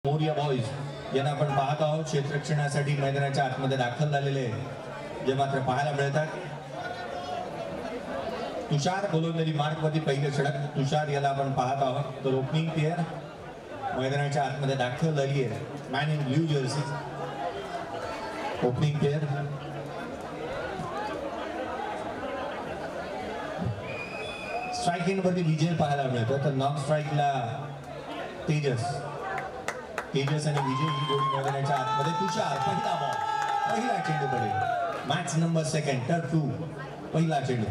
Moriya boys यांना आपण पाहत आहोत क्षेत्ररक्षणासाठी मैदानाच्या आतमध्ये दाखल झालेले जे मात्र पाहायला मिळतात. तुषार गोलंदाजी मार्कवरती पहिले षटक तुषार याला आपण पाहत आहोत. तर ओपनिंग प्लेयर मैदानाच्या आतमध्ये दाखल झाली आहे. Man in blue Jersey opening player. Strike end वरती विजय पाहायला मिळतो. तर नॉन स्ट्राइकला तेजस आणि विजय ही जोडी मैदानाच्या आतमध्ये. तुषार पहिला बॉल पहिला चेंडू पडेल. मॅच नंबर सेकंड टर्न 2 पहिला चेंडू.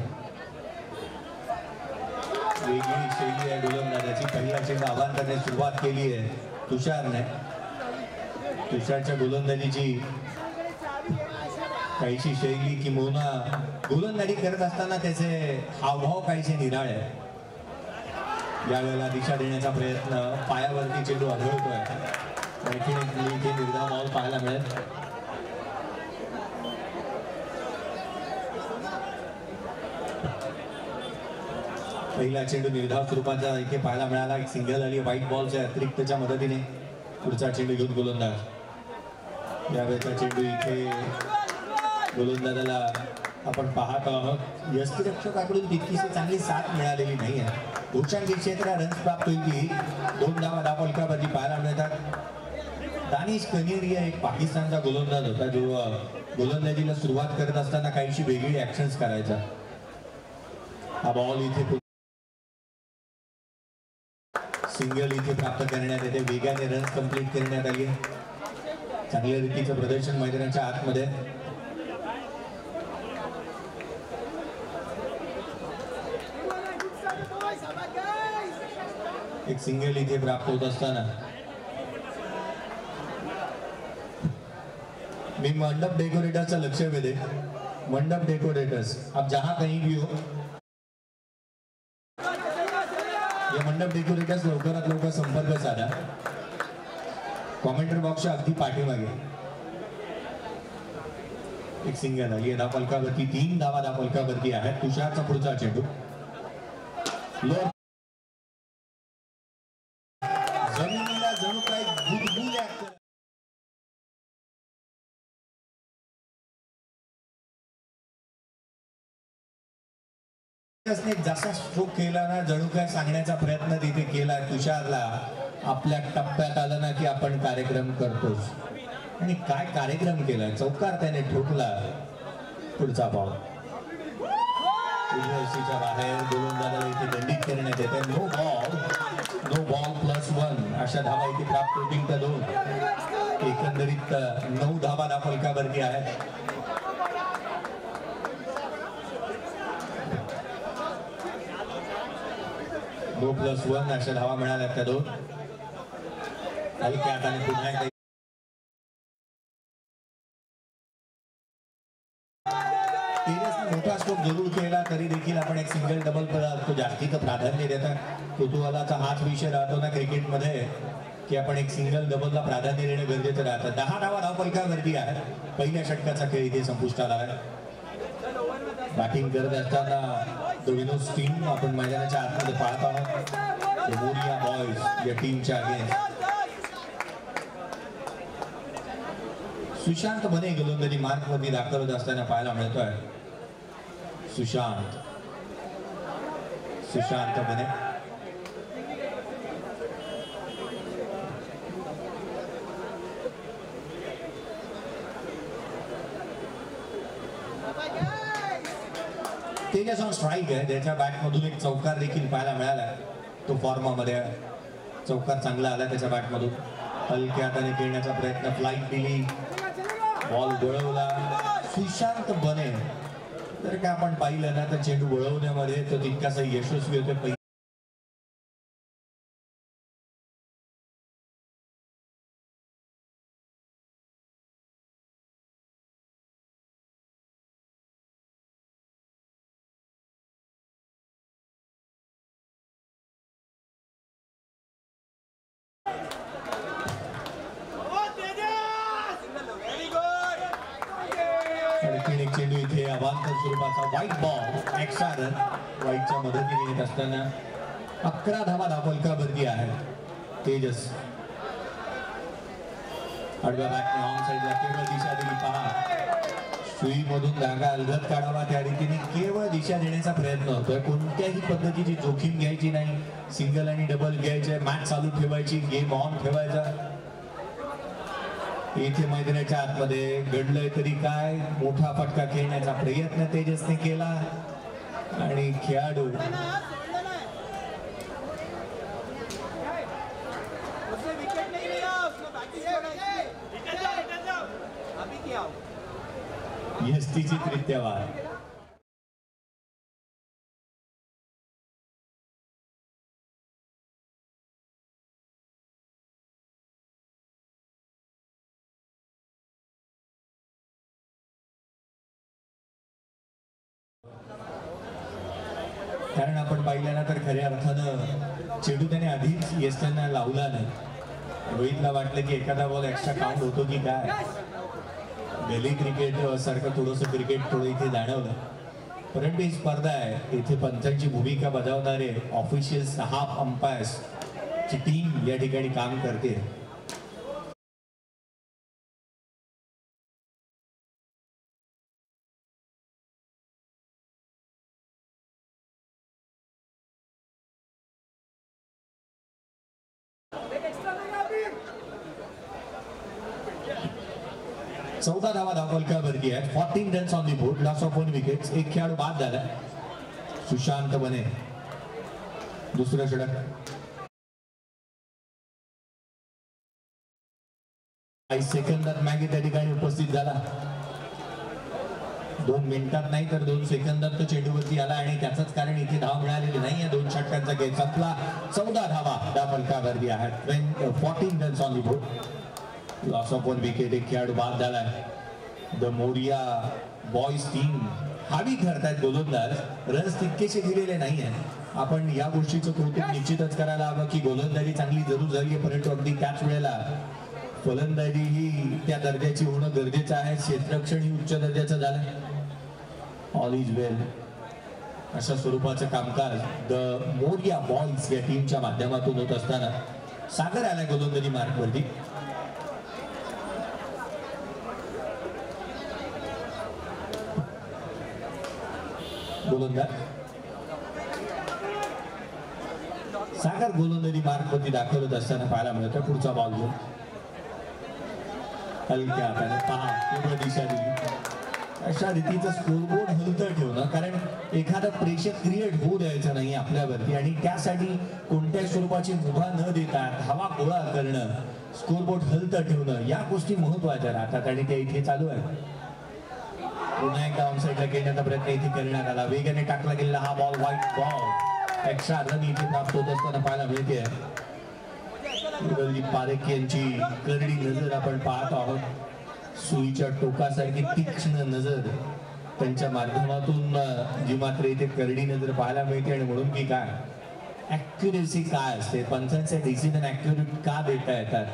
वेगळी शैली आहे गोलंदाजाची. पहिला चेंडू आव्हान करण्यास सुरुवात केली आहे तुषारने. तुषारच्या गोलंदाजीची काहीशी शैली किंवा गोलंदाजी करत असताना त्याचे हावभाव काहीसे निराळे आहे. यावेळेला दिशा देण्याचा प्रयत्न पायावरती चेंडू आढळतोय. आणखी एक निर्धाव बॉल पाहायला मिळेल. पहिला चेंडू निर्धाव स्वरूपाचा इथे पाहायला मिळाला. एक सिंगल आली व्हाईट बॉलच्या अतिरिक्तच्या मदतीने. पुढचा चेंडू घेऊन गोलंदाज. यावेळेचा चेंडू इथे गोलंदाजाला आपण पाहत आहोत. यष्टिरक्षकाकडून तितकीशी चांगली साथ मिळालेली नाही आहे. भूषणगी क्षेत्र रन्स प्राप्त होईल. 2 धावा धापलकाबाजी पाहायला मिळतात. दानिश कनेरिया एक पाकिस्तानचा गोलंदाज होता जो गोलंदाजीला सुरुवात करत असताना काहीशी वेगळी ऍक्शन्स करायचा. हा बॉल इथे सिंगल इथे प्राप्त करण्यात येते. वेगाने रन्स कंप्लीट करण्यात आली. चांगल्या रीतीचं प्रदर्शन मैदानाच्या आतमध्ये. एक सिंगल इथे प्राप्त होत असताना मी मंडप डेकोरेटर्सचा लक्ष वेधे. मंडप डेकोरेटर्स आप जहां कहीं भी हो, या मंडप डेकोरेटर्स लवकरात लवकर संपर्क साधा. कॉमेंटर बॉक्सच्या अगदी पाठीमागे. एक सिंगल आली धापलकावरती. 3 धावा धापलकावरती आहेत. तुषारचा पुढचा चेंडू जमिनीला जणू काही गुदगुल्या जसा स्ट्रोक केला ना जणू काय सांगण्याचा प्रयत्न तिथे केला तुषारला. आपल्या टप्प्यात आलं ना की आपण कार्यक्रम करतोच. आणि काय कार्यक्रम केला. चौकार त्याने ठोकला. पुढचा बॉल बाहेर. गोलंदाजाला इथे दंडित करण्यात येते. नो बॉल +1 अशा धावा इथे प्राप्त होतील. त्या 2 एकंदरीत 9 धावा धापलकावरती आहेत. No +1 अशा धावा मिळाल्या त्या 2. हलक्या हाताने पुन्हा एकदा मोठा स्ट्रोक जरूर केला तरी देखील आपण एक सिंगल डबल तो जास्तीचं प्राधान्य देतात. कुतूहलाचा हाच विषय राहतो ना क्रिकेटमध्ये की आपण एक सिंगल डबलला प्राधान्य देणं गरजेचं राहतं. 10 धावा धावफलकावरती आहे. पहिल्या षटकाचा खेळ इथे संपुष्टात आला. बॅटिंग करत असताना दोनोच टीम आपण मैदानाच्या आतमध्ये पाहत आहोत. मोरिया बॉयज या टीमच्या अगेन्स्ट. सुशांत बने गोलंदाजी मार्कवरती दाखल होत असताना पाहायला मिळतोय. सुशांत बने तेजस ऑन स्ट्राईक आहे. त्याच्या बॅटमधून एक चौकार देखील पाहायला मिळाला. तो फॉर्मामध्ये चौकार चांगला आला त्याच्या बॅटमधून. हलक्या हाताने खेळण्याचा प्रयत्न. फ्लाईट दिली. बॉल वळवला. सुशांत बने जर का आपण पाहिलं ना तर चेंडू वळवण्यामध्ये तो तितकासा यशस्वी होते. एक चेंडू इथे अवांतर स्वरूपाचा व्हाईट बॉल. एक्स्ट्रा रन व्हाईटच्या मदतीने येत असताना 11 धावा धापलकावरती आहे तेजस. आडव्या बॅटने ऑन साईडला केवळ दिशा दिली. पहा सुईमधून धागा अलगद काढावा त्या रीतीने केवळ दिशा देण्याचा प्रयत्न होतोय. कोणत्याही पद्धतीची जोखीम घ्यायची नाही. सिंगल आणि डबल घ्यायचे, मॅच चालू ठेवायची, गेम ऑन ठेवायचा. इथे मैदानाच्या आतमध्ये घडलंय तरी काय, मोठा फटका खेळण्याचा प्रयत्न तेजसने केला आणि खेळाडू यष्टीचितरित्या वाद. कारण आपण पाहिलं तर खऱ्या अर्थानं चेंडू त्याने आधीच यष्टींना लावला नाही. रोहितला वाटलं की एखादा बॉल एक्स्ट्रा काउंट होतो की काय. गली क्रिकेट सारखं थोडंसं क्रिकेट थोडं इथे जाणवलं. परंतु ही स्पर्धा आहे, इथे पंचांची भूमिका बजावणारे ऑफिशियल्स, हाफ अंपायर्स ची टीम या ठिकाणी काम करते. चौदा धावा धावफलकावरती आहेत. 14 runs on the board, loss of 1 wickets. एक खेळाडू बाद झाला, सुशांत बने. दुसरं षटक काही सेकंदात मॅगी त्या ठिकाणी उपस्थित झाला. 2 मिनिटात नाही तर 2 सेकंदात तो चेंडूवरती आला आणि त्याचंच कारण इथे धाव मिळालेली नाही. या 2 षटकांचा गेम संपला. 14 धावा धावफलकावरती आहेत. 14 runs on the board, loss of 1 wicket. एक खेळाडू बाद झालाय. द मोरिया बॉयज टीम हवी ठरतायत गोलंदाज. रन्स तितकेसे दिलेले नाही आहेत. आपण या गोष्टीचं कौतुक निश्चितच करायला हवं की गोलंदाजी चांगली जरूर झाली आहे, परंतु अगदी त्याच वेळेला फलंदाजी ही त्या दर्जाची होणं गरजेचं आहे. क्षेत्ररक्षण ही उच्च दर्जाचं झालं. ऑल इज वेल अशा स्वरूपाचं कामकाज द मोरिया बॉयज या टीमच्या माध्यमातून होत असताना सागर आलाय गोलंदाजी मार्कवरती. गोलंदाज सागर गोलंदाजी मार्कवरती दाखवत असताना पाहायला मिळतं. पुढचा बॉल घेऊन हलक्या हाताने पहा केवळ दिशा दिली. अशा रीतीचं स्कोरबोर्ड हलतं ठेवणं, कारण एखादं प्रेशर क्रिएट होऊ द्यायचं नाही आपल्यावरती आणि त्यासाठी कोणत्याही स्वरूपाची मुभा न देता हवा गोळा करणं, स्कोरबोर्ड हलतं ठेवणं, या गोष्टी महत्वाच्या राहतात आणि त्या इथे चालू आहे. पुन्हा एकदा ऑन साईडला खेळण्याचा प्रयत्न इथे करण्यात आला. वेगाने टाकला गेलेला हा ball white ball. Extra run इथे प्राप्त होत असताना पाहायला मिळते. पारेख यांची करडी नजर आपण पाहत आहोत. सुईच्या टोकासारखी तीक्ष्ण नजर त्यांच्या माध्यमातून जी मात्र इथे करडी नजर पाहायला मिळते. आणि म्हणून की काय ऍक्युरेसी काय असते, पंचांचे डिसिजन ऍक्युरेट का देता येतात,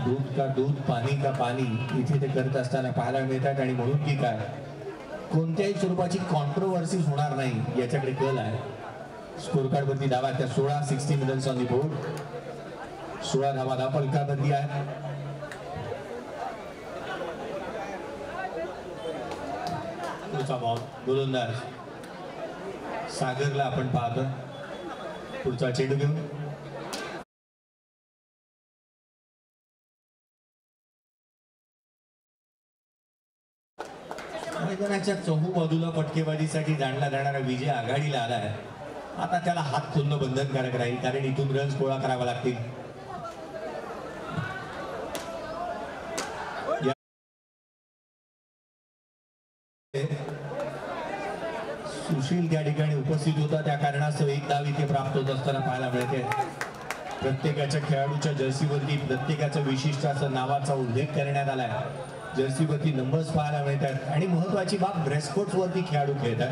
दूध का दूध, पाणी का पाणी इथे ते करत असताना पाहायला मिळतात. आणि म्हणून की काय कोणत्याही स्वरूपाची कॉन्ट्रोवर्सी होणार नाही याच्याकडे कल आहे. स्कोर कार्ड वरती धावा त्या 16. 16 रन्स ऑन दी बोर्ड, 16 धावा धावफलकावरती आहे. पुढचा बॉल गोलंदाज सागरला आपण पाहतो. पुढचा चेंडू घेऊन मैदानाच्या चहूबाजूला फटकेबाजीसाठी जाणला जाणारा विजय आघाडीला आलाय. आता त्याला हात खोलणं बंधनकारक राहील, कारण इथून रन्स गोळा करावा लागतील. सुशील त्या ठिकाणी उपस्थित होता, त्या कारणास्तव एक धाव इथे प्राप्त होत असताना पाहायला मिळते. प्रत्येकाच्या खेळाडूच्या जर्सीवरती प्रत्येकाचा विशिष्ट असं नावाचा उल्लेख करण्यात आलाय. जर्सीवरती नंबर्स पाहायला मिळतात आणि महत्वाची बाब ड्रेस कोड्स वरती खेळाडू खेळतात.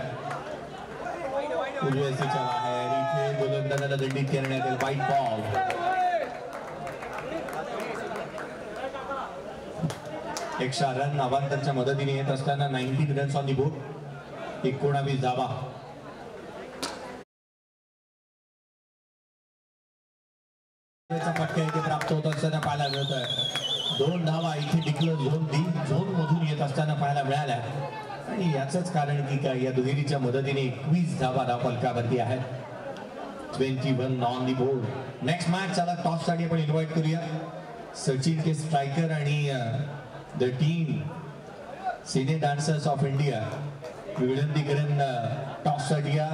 उजव्याच्या बाहेर इथे गोलंदाजाला दंडित करण्यात येईल. White ball. एक्स्ट्रा रन नावांतरच्या मदतीने येत असताना 19 रन्स ऑन दी बोर्ड, 19 धावा. फटका इथे प्राप्त होत असताना पाहायला मिळत आहे. 2 धावा इथे डिक्लेअर झोन मधून येत असताना पाहायला मिळाल्या आणि याचंच कारण की काय या दुहेरीच्या मदतीने 21 धावा धावफलकावरती आहेत. 21 on the board. Next match चला टॉस साठी आपण इन्व्हाइट करूया सचिन के स्ट्रायकर आणि the team cine dancers of India विनंती करेन टॉस साठी या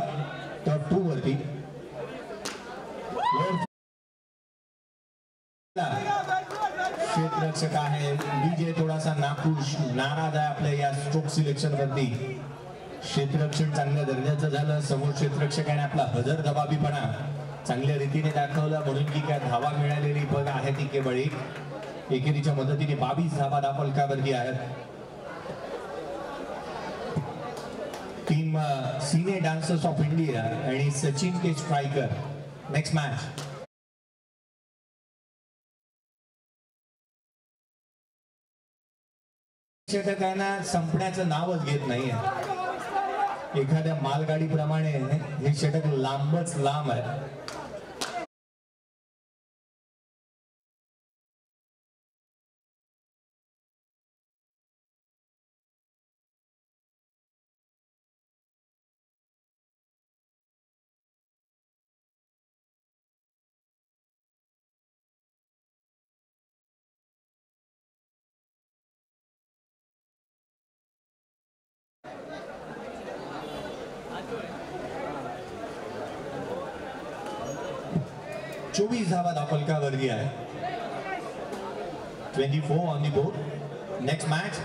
टॉप 2 वरती. क्षेत्ररक्षक आहे विजय थोडासा नाराज आहे आपल्या या स्ट्रोक सिलेक्शन वरती. क्षेत्ररक्षण चांगल्या दर्जाचं झालं. समोर क्षेत्ररक्षकाने आपला हजर जबाबीपणा चांगल्या रीतीने दाखवला म्हणून की काय धावा मिळालेली बघ आहे ती केवळ एकेरीच्या मदतीने 22 धावा धावफलकावरती आहेत. Team cine dancers of India आणि सचिन के स्ट्रायकर. नेक्स्ट मॅच षटकांना संपण्याचं नावच घेत नाहीये. एखाद्या मालगाडीप्रमाणे हे षटक लांबच लांब आहे. चोवीस धावा धावफलकावरती आहे. 24 on the board. Next match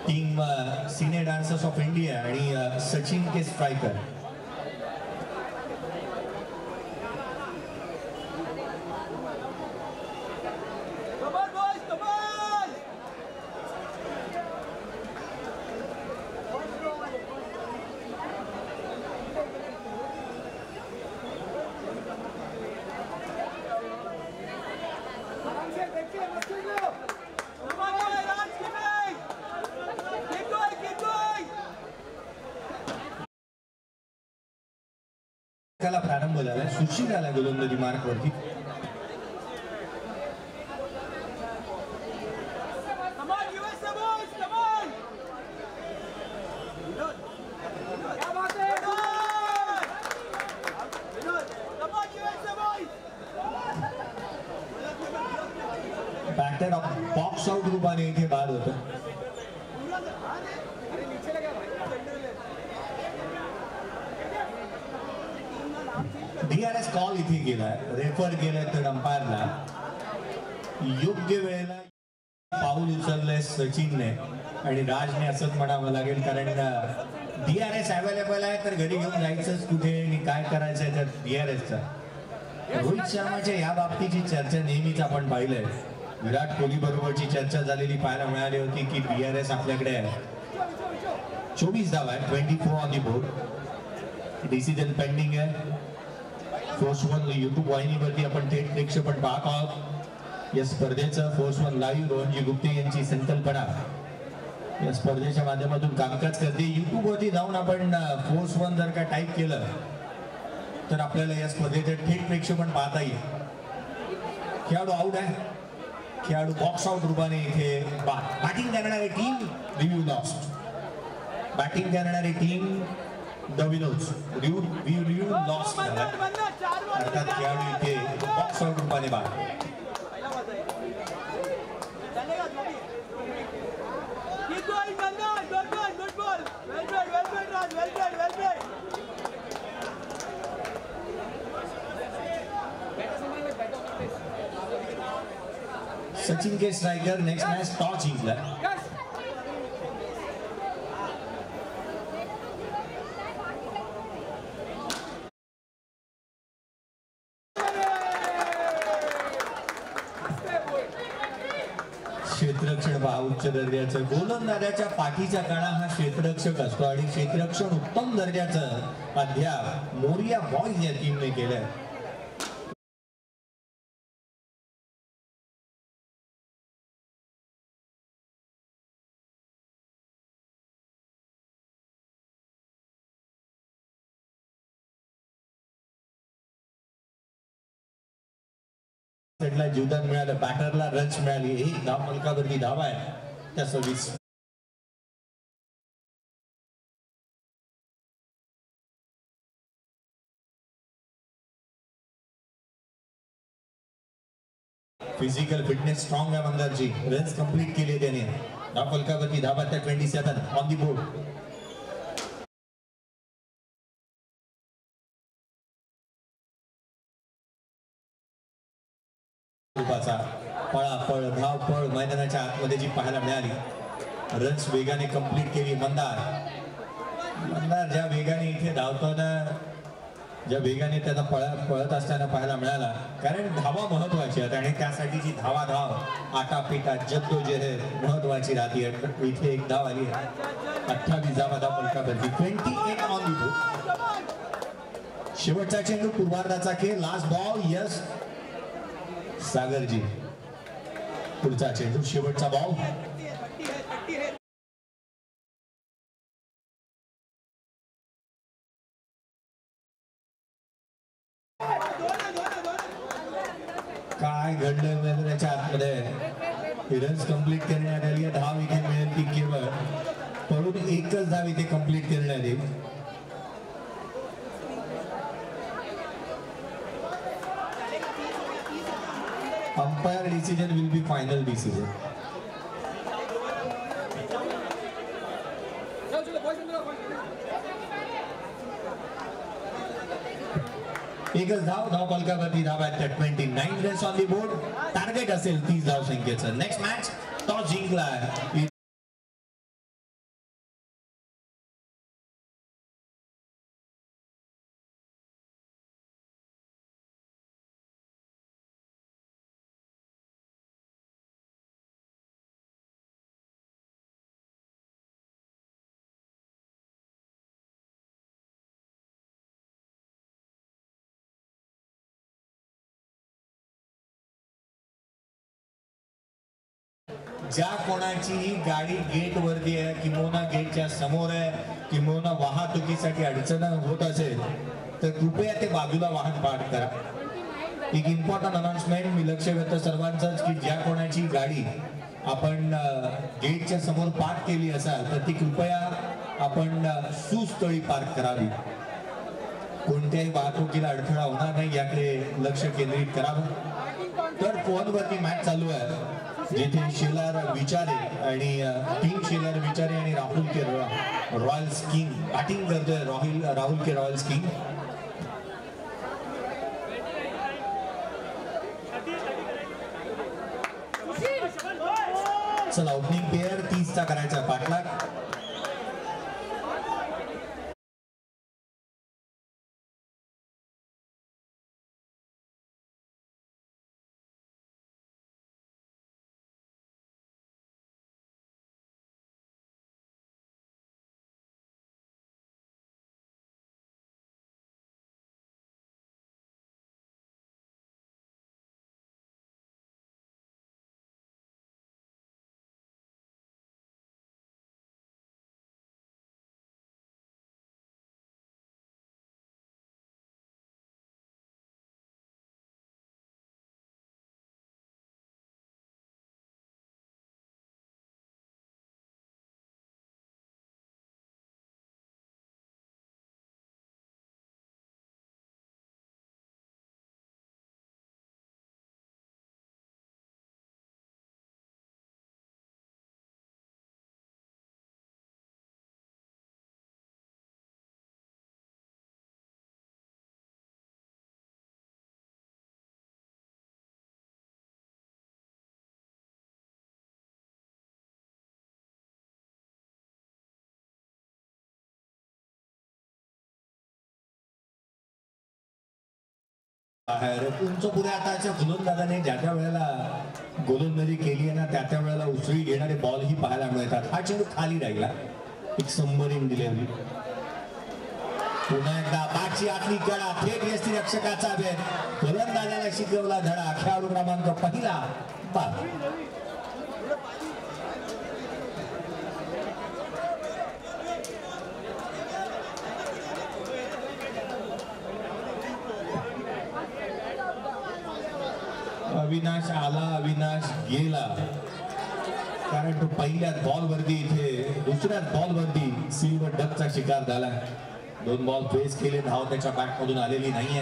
team cine dancers of India आणि सचिन के स्ट्रायकर. प्रारंभ झाला. सुशील आला गोलंदाजी मार्क वरती. बॅटर बॉक्स आउट रूपाने इथे बाद होतं. DRS कॉल इथे गेलाय. रेफर केलाय तर अंपायरला योग्य वेळेला पाऊल उचललंय सचिनने आणि राजने असंच म्हणावं लागेल कारण DRS अवेलेबल आहे तर घरी घेऊन जायचंच कुठे आणि काय करायचंय तर DRSचा. रोहित शर्माच्या या बाबतीची चर्चा नेहमीच आपण पाहिलंय. विराट कोहली बरोबरची चर्चा झालेली पाहायला मिळाली होती की DRS आपल्याकडे आहे. 24 धावा आहे. 24 on the board. Decision pending आहे. फोर्स वन युट्यूब वाहिनीवरती आपण थेट प्रक्षेपण पाहत आहोत. या स्पर्धेचं फोर्स वन लाईव्ह रोहनजी गुप्ते यांची संकल्पना या स्पर्धेच्या माध्यमातून कामकाज करते. युट्यूब वरती जाऊन आपण फोर्स वन जर का टाईप केलं तर आपल्याला या स्पर्धेचं थेट प्रक्षेपण पाहता येईल. खेळाडू आउट आहे. खेळाडू बॉक्स आउट रूपाने इथे बॅटिंग करणारी टीम रिव्ह्यू लॉस्ट. बॅटिंग करणारी टीम द विनोज रिव्ह्यू लॉस्ट झाला. अर्थात खेळाडू इथे बॉक्स आउट रूपाने बाद. सचिन के स्ट्रायकर नेक्स्ट मॅच टॉस जिंकला. क्षेत्ररक्षण उच्च दर्जाचं. गोलंदाजाच्या पाठीचा कणा हा क्षेत्ररक्षक असतो आणि क्षेत्ररक्षण उत्तम दर्जाचं अद्याप मोरिया बॉयज या टीमने केलंय. सेटला जीवदान मिळालं, बॅटरला रन्स मिळाली, एक धाव फलकावरती धावा आहे त्या 26. फिजिकल फिटनेस स्ट्रॉंग आहे मंदारची. रन्स कंप्लीट केले त्याने. धाव फलकावरती धावा त्या 27 ऑन दी बोर्ड. पळापळ धावपळ मैदानाच्या आतमध्ये जी पाहायला मिळाली. रन्स वेगाने कंप्लीट केली मंदार. ज्या वेगाने इथे धावताना, ज्या वेगाने त्याचा पळत असताना पाहायला मिळाला. कारण धावा महत्वाची आहेत आणि त्यासाठीची धावाधाव आटापिटा जद्दोजहद महत्वाची राहते. इथे एक धाव आली आहे. 28 धावा फलकावरती. 28 ऑन दी बोर्ड. शेवटचा चेंडू पूर्वार्धाचा खेळ. Last ball. यस सागरजी. पुढचा चेंडू शेवटचा बॉल. काय घडलं मैदानाच्या आतमध्ये. रन्स कंप्लीट करण्यात आली. धाव इथे मिळेल ती केवळ पळून एकच धाव इथे कंप्लीट करण्यात येईल. Umpire decision will be final decision. एकच धाव फलकावरती धाव आहेत. 29 runs on the board. Target असेल 30 धाव संख्येचं. नेक्स्ट मॅच टॉस जिंकलाय. ज्या कोणाची ही गाडी गेट वरती आहे किंवा गेटच्या समोर आहे किंवा वाहतुकीसाठी अडचण होत असेल तर कृपया ते बाजूला वाहन पार्क करा. एक इम्पॉर्टंट अनाउन्समेंट मी लक्ष वेधतो सर्वांचंच की ज्या कोणाची गाडी आपण गेटच्या समोर पार्क केली असाल तर ती कृपया आपण सुस्थळी पार्क करावी. कोणत्याही वाहतुकीला अडथळा होणार नाही याकडे लक्ष केंद्रित करावं. तर फोनवरती मॅच चालू आहे जिथे शेलार विचारे आणि टीम शेलार विचारे आणि राहुल के रॉयल्स किंग बॅटिंग करतोय. राहुल के रॉयल्स किंग. चला ओपनिंग पेअर 30 चा करायचा पाठलाग. उंच पुढे आताच्या गोलंदाजाने ज्या त्या वेळेला गोलंदाजी केली आहे ना त्या वेळेला उसळी घेणारे बॉल ही पाहायला मिळतात. हा चेंडू खाली राहिला. एक सबमरीन डिलिव्हरी. पुन्हा एकदा बाची आतली कडा थेट यष्टी रक्षकाचा भेद. गोलंदाजाला शिकवला धडा. खेळाडू क्रमांक पहिला बाद. अविनाश आला अविनाश गेला, कारण तो पहिल्याच बॉल वरती इथे दुसऱ्याच बॉल वरती सिल्वर डकचा शिकार झाला. 2 बॉल फेस केले, धाव त्याच्या बॅट मधून आलेली नाहीये.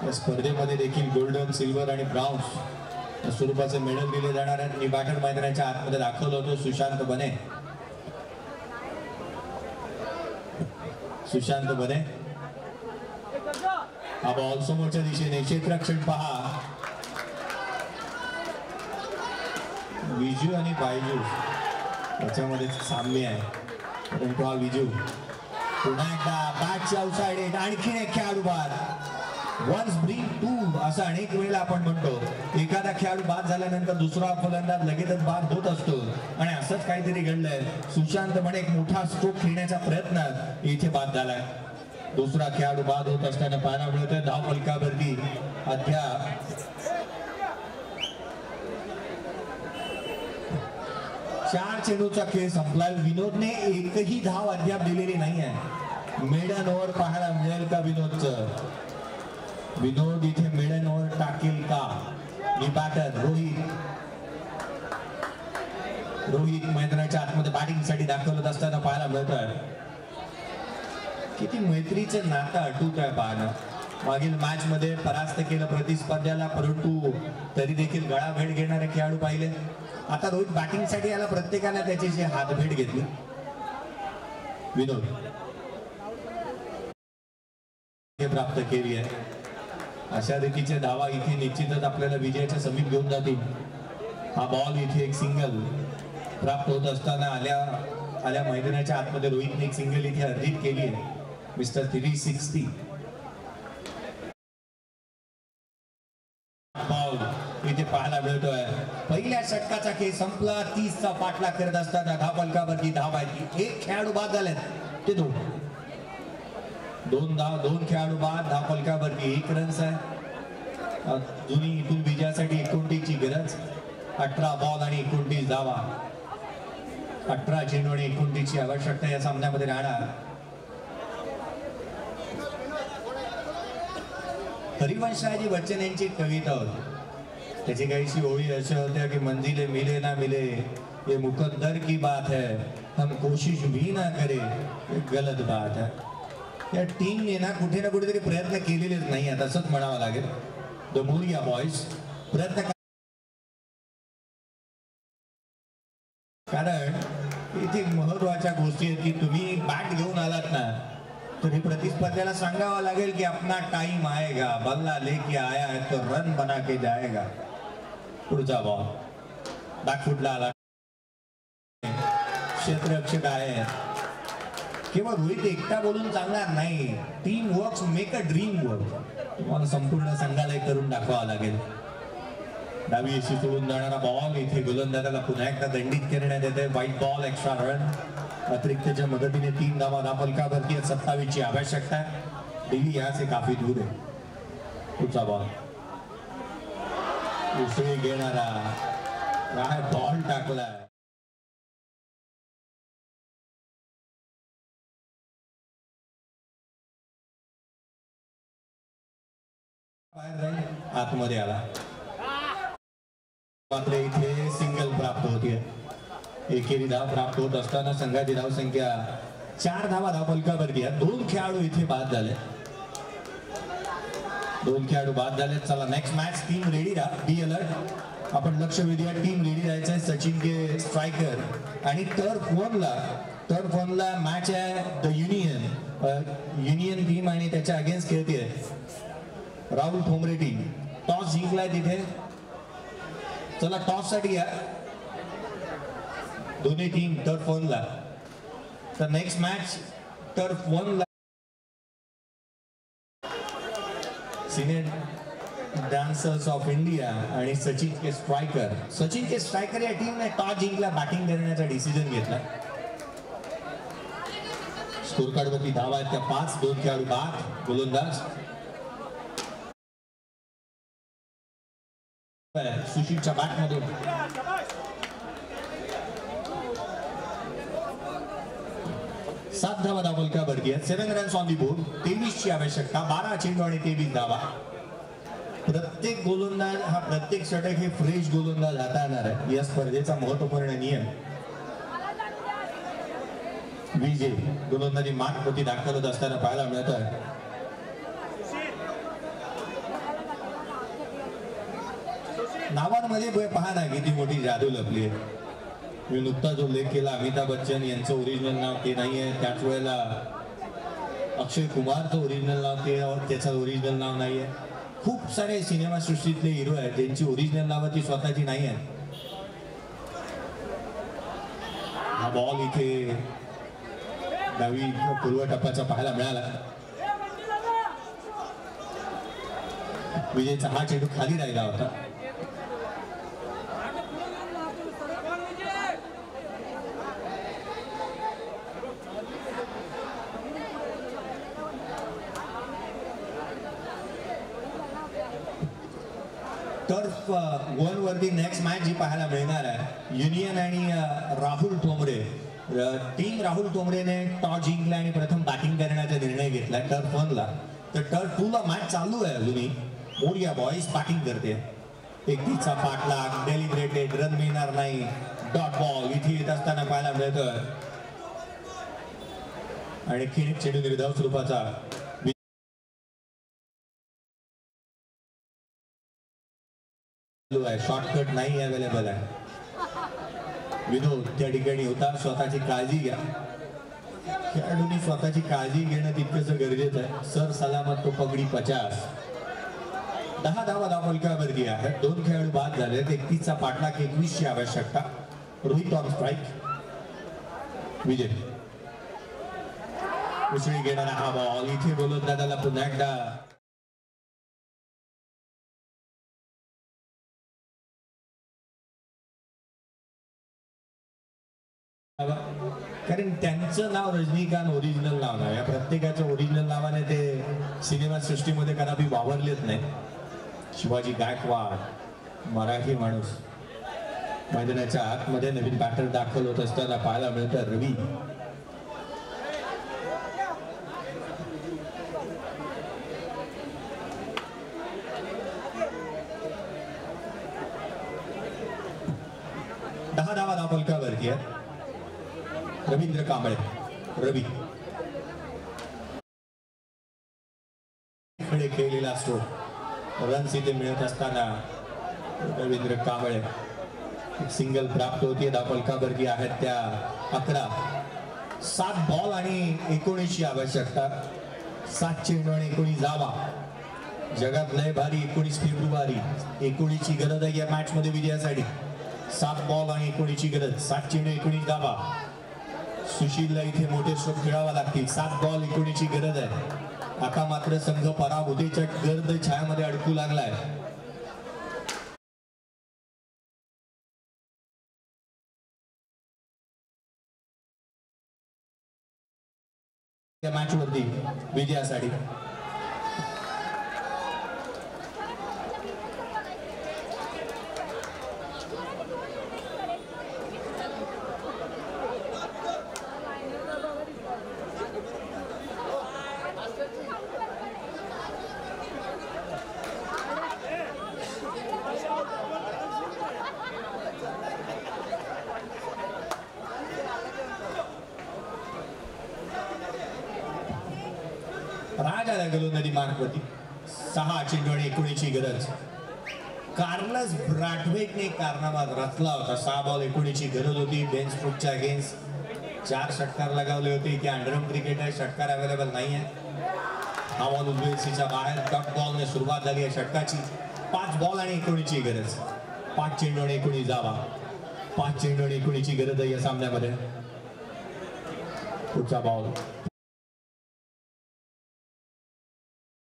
या स्पर्धेमध्ये देखील गोल्डन, सिल्वर आणि ब्राउन्स स्वरूपाचे मेडल दिले जाणार आहेत. मी बॅटर मैदानाच्या आतमध्ये दाखवलं होतं सुशांत बने. सुशांत बने हा बॉल समोरच्या दिशेने, क्षेत्ररक्षण पहा. विजू आणि बायजू याच्यामध्ये साम्य आहे, परंतु हा विजू पुन्हा एकदा बॅटच्या आउटसाइड, आणखीन एक खेळाडू बाद. वन्स ब्रिंग टू असं अनेक वेळेला आपण म्हणतो. एखादा खेळाडू बाद झाल्यानंतर दुसरा फलंदाज लगेचच बाद होत असतो, आणि असंच काहीतरी घडलंय. सुशांत म्हणे एक मोठा स्ट्रोक खेळण्याचा प्रयत्न इथे बाद झालाय. दुसरा खेळाडू बाद होत असताना पाहायला मिळतोय. धाव फलकावरती अद्याप 4 चेंडूचा खेळ संपला. विनोदने एकही धाव अद्याप दिलेली नाही आहे. मेडन ओव्हर पाहायला मिळेल का विनोदचं? विनोद इथे मेडन ओव्हर टाकेल का? ही बॅटर रोहित मैदानाच्या आतमध्ये बॅटिंग साठी दाखवत असताना पाहायला मिळतोय. किती मैत्रीचं नातं अटूट आहे पाहणं. मागील मॅच मध्ये परास्त केलं प्रतिस्पर्ध्याला, परंतु तरी देखील गळाभेट घेणारे खेळाडू पाहिले. आता रोहित बॅटिंग साठी आला, प्रत्येकाने त्याच्याशी हातभेट घेतली. विनोद प्राप्त केली आहे. अशा रीतीच्या धावा इथे निश्चितच आपल्याला विजयाच्या समीप घेऊन जातील. हा बॉल इथे एक सिंगल प्राप्त होत असताना आल्या मैदानाच्या आतमध्ये रोहितने एक सिंगल इथे अर्जित केली आहे. मिस्टर 360 बॉल इथे पाहायला मिळतोय. पहिल्या षटकाचा खेळ संपला. 30चा पाठलाग करत असताना धाव फलकावरती धाव आहे. एक खेळाडू बाद झाले, ते दोन खेळाडू बाद. धाव फलकावरती 1 रन्स आहे. जुनी इथून विजयासाठी 29 ची गरज. 18 बॉल आणि 29 धावा. 18 चेंडू आणि 29 ची आवश्यकता या सामन्यामध्ये राहणार. हरिवंशरायजी बच्चन यांची कविता होती. त्याची काहीशी ओळी अशा होत्या की मंजिले मिले ना मिले ये मुकद्दर की बात है, हम कोशिश भी ना करे ये गलत बात है. या टीमने ना कुठेतरी प्रयत्न केलेलेच नाही आता, असंच म्हणावं लागेल. द मोरिया बॉयज प्रयत्न, कारण इथे महत्वाच्या गोष्टी आहेत की तुम्ही बॅट घेऊन आलात ना, तर हे प्रतिस्पर्ध्याला सांगावं लागेल की अपना टाइम आएगा, बल्ला लेके आया है तो रन बना के जाएगा. पुढचा बॉल बॅकफुटला आला. क्षेत्ररक्षक आहे. केवळ रोहित एकटा बोलून चालणार नाही. Team works make a dream work. तुम्हाला संपूर्ण संघाला करून दाखवावं लागेल. डावी अशी सोडून जाणारा बॉल इथे गोलंदाजाला पुन्हा एकदा दंडित करण्यात येते. White ball, extra run. अतिरिक्तच्या मदतीने 3 धावा धाव फलकावरती 27 ची आवश्यकता. दिल्ली यहाँ से काफी दूर है. पुढचा बॉल उसळी घेणारा काय बॉल टाकलाय. आतमध्ये आला. मात्र इथे सिंगल प्राप्त होते. एकेरी धाव प्राप्त होत असताना संघाची धाव संख्या 4 धावा धाव फलकावरती आहे. 2 खेळाडू इथे बाद झाले. 2 खेळाडू बाद झाले. चला नेक्स्ट मॅच. टीम रेडी राहा, बी अलर्ट. आपण लक्ष वेधूया. टीम रेडी राहायचंय. सचिन के स्ट्रायकर आणि टर्फ वनला मॅच आहे. द युनियन टीम आणि त्याच्या अगेन्स्ट खेळते राहुल ठोंबरे टीम. टॉस जिंकलाय तिथे. चला टॉस साठी या दोन्ही टीम टर्फ वनला. तर नेक्स्ट मॅच टर्फ वनला सिनियर डान्सर्स ऑफ इंडिया आणि सचिन के स्ट्रायकर या टीमने टॉस जिंकला. बॅटिंग करण्याचा डिसिजन घेतला. स्कोर कार्ड वरती धावा आहेत त्या 5. 2 खेळाडू बाद. गोलंदाज सुशीलच्या बॅट मधून 7 धावा धाव फलकावरती आहेत. 7 रन्स ऑन दी बोर्ड. 23 ची आवश्यकता. 12 चेंडू आणि 23 धावा. प्रत्येक गोलंदाज हा प्रत्येक षटक हे फ्रेश गोलंदाज हाताळणार आहे. या स्पर्धेचा महत्वपूर्ण नियम. विजय गोलंदाजी मार्कवरती दाखल होत असताना पाहायला मिळत आहे. नावांमध्ये पहा ना किती मोठी जादू लपली आहे. मी नुकताच उल्लेख केला अमिताभ बच्चन यांचं ओरिजिनल नाव ते नाही आहे. त्याच वेळेला अक्षय कुमारचं ओरिजिनल नाव ते त्याचं ओरिजिनल नाव नाही आहे. खूप सारे सिनेमा सृष्टीतले हिरो आहेत ज्यांची ओरिजिनल नावं ती स्वतःची नाही आहेत. हा बॉल इथे डावी पूर्व टप्प्याचा पाहायला मिळाला. विजयचा हा चेंडू खाली राहिला होता. टर्फ 1 वरती नेक्स्ट मॅच जी पाहायला मिळणार आहे युनियन आणि राहुल ठोंबरे. टीम राहुल ठोंबरेने टॉस जिंकला आणि प्रथम बॅटिंग करण्याचा निर्णय घेतला टर्फ 1 ला. तर टर्फ 2 ला मॅच चालू आहे अजूनही. मोरिया बॉयज बॅटिंग करते. एकटीचा पाठलाग डेलिब्रेटेड रन मिळणार नाही. डॉट बॉल इथे येत असताना पाहायला मिळतोय आणि खेळ चेंडू निर्धाव स्वरूपाचा शॉर्टकट नाही अवेलेबल आहे. विनोद त्या ठिकाणी होता. स्वतःची काळजी घ्या. खेळाडूंनी स्वतःची काळजी घेणं तितकंच गरजेचं आहे. सर सलामत तो पगडी 50. 10 धावा धावफलकावरती आहे. 2 खेळाडू बाद झाले. 31चा पाठलाग 21 ची आवश्यकता. Rohit on strike. विजय उसळी घेणारा हा बॉल इथे गोलंदाजाला पुन्हा एकदा कारण त्यांचं नाव रजनीकांत ओरिजिनल नाव नाही. या प्रत्येकाच्या ओरिजिनल नावाने ते सिनेमा सृष्टीमध्ये कदापि वावरलेच नाही. शिवाजी गायकवाड मराठी माणूस मैदानाच्या आतमध्ये नवीन बॅटर दाखल होत असताना पाहायला मिळतं रवी. दहा धावा धावफलकावरती आहे. रवींद्र कांबळे. रवी कडे खेळलेला स्ट्रोक रन्स इथे मिळत असताना रवींद्र कांबळे सिंगल प्राप्त होती. धावफलकावरती आहेत त्या 11. 7 बॉल आणि 19 ची आवश्यकता. 7 चेंडू आणि 19 धावा. जगात लय भारी 19 फेब्रुवारी 19 ची गरज आहे या मॅच मध्ये विजयासाठी. 7 बॉल आणि 19 ची गरज. 7 चेंडू 19 धावा. सुशीलला इथे मोठे स्ट्रोक खेळावा लागतील. 7 बॉल 19 ची गरज आहे. आता मात्र संघ पराभूतीच्या गर्द छायामध्ये अडकू लागलाय. मॅच वरती विजयासाठी राज आला गोलंदाजी मार्कवरती. 6 चेंडू आणि 19 ची गरज. कार्लस ब्रॅडवेकने कारनामा रचला होता. 6 बॉल 19 ची गरज होती. बेन स्ट्रोकच्या अगेन्स्ट 4 षटकार लगावले होते. इथे अंडरम क्रिकेट आहे. षटकार अवेलेबल नाही आहे. हा बॉल उजवेसीच्या बाहेर. डॉट बॉलने सुरुवात झाली आहे षटकाची. 5 बॉल आणि 19 ची गरज. 5 चेंडू आणि 19 धावा. 5 चेंडू आणि 19 ची गरज आहे या सामन्यामध्ये. पुढचा बॉल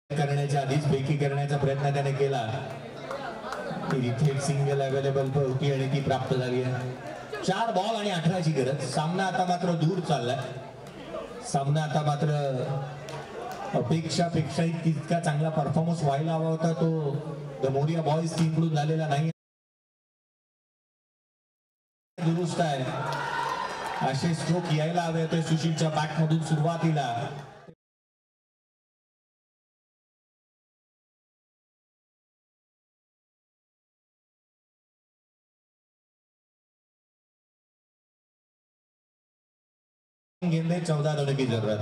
करण्याच्या आधीच बेकी करण्याचा प्रयत्न त्याने केला. इथे सिंगल अवेलेबल होती आणि ती प्राप्त झाली आहे. 4 बॉल आणि 18 ची गरज. सामना आता मात्र दूर चाललाय. सामना आता मात्र अपेक्षापेक्षा तितका चांगला परफॉर्मन्स व्हायला हवा होता तो द मोरिया बॉयज टीमकडून झालेला नाही. दुरुस्त आहे. असे स्ट्रोक यायला हवे होते सुशीलच्या बॅटमधून सुरुवातीला. गेंदे 14 रन की जरूरत।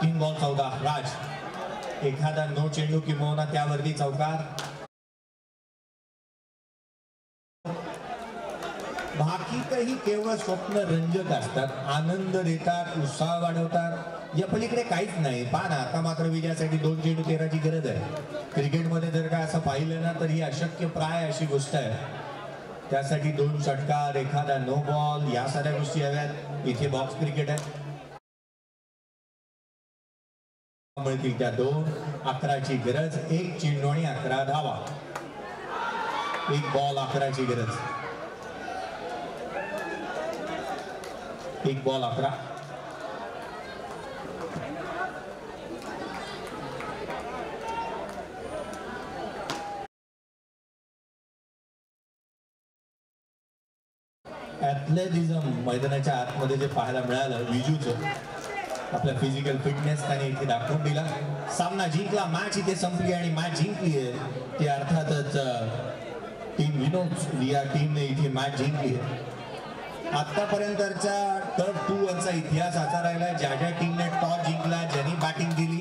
3 बॉल 14। राज एखादा नो चेंडू किंवा त्यावरती चौकार। बाकी काही केवळ स्वप्न रंजक असतात, आनंद देतात, उत्साह वाढवतात, या पलीकडे काहीच नाही। पाना आता मात्र विजयासाठी 2 चेंडू 13ची गरज आहे। क्रिकेटमध्ये जर का असं पाहिलं ना तर ही अशक्य प्राय अशी गोष्ट आहे। त्यासाठी 2 षटकार, एखादा नो बॉल, या साऱ्या गोष्टी हव्यात। इथे बॉक्स क्रिकेट आहे, मिळतील त्या 2। 11ची गरज, 1 चेंडू आणि 11 धावा। 1 बॉल 11ची गरज, 1 बॉल 11। ॲथलेटिझम मैदानाच्या आतमध्ये जे पाहायला मिळालं, विजूचं आपल्या फिजिकल फिटनेस त्याने इथे दाखवून दिला। सामना जिंकला, मॅच इथे संपली आणि मॅच जिंकली आहे ती अर्थातच टीम विनोद या टीमने इथे मॅच जिंकली आहे। आतापर्यंतचा टफ 2 वरचा इतिहास असा राहिला, ज्या ज्या टीमने टॉस जिंकला, ज्यांनी बॅटिंग दिली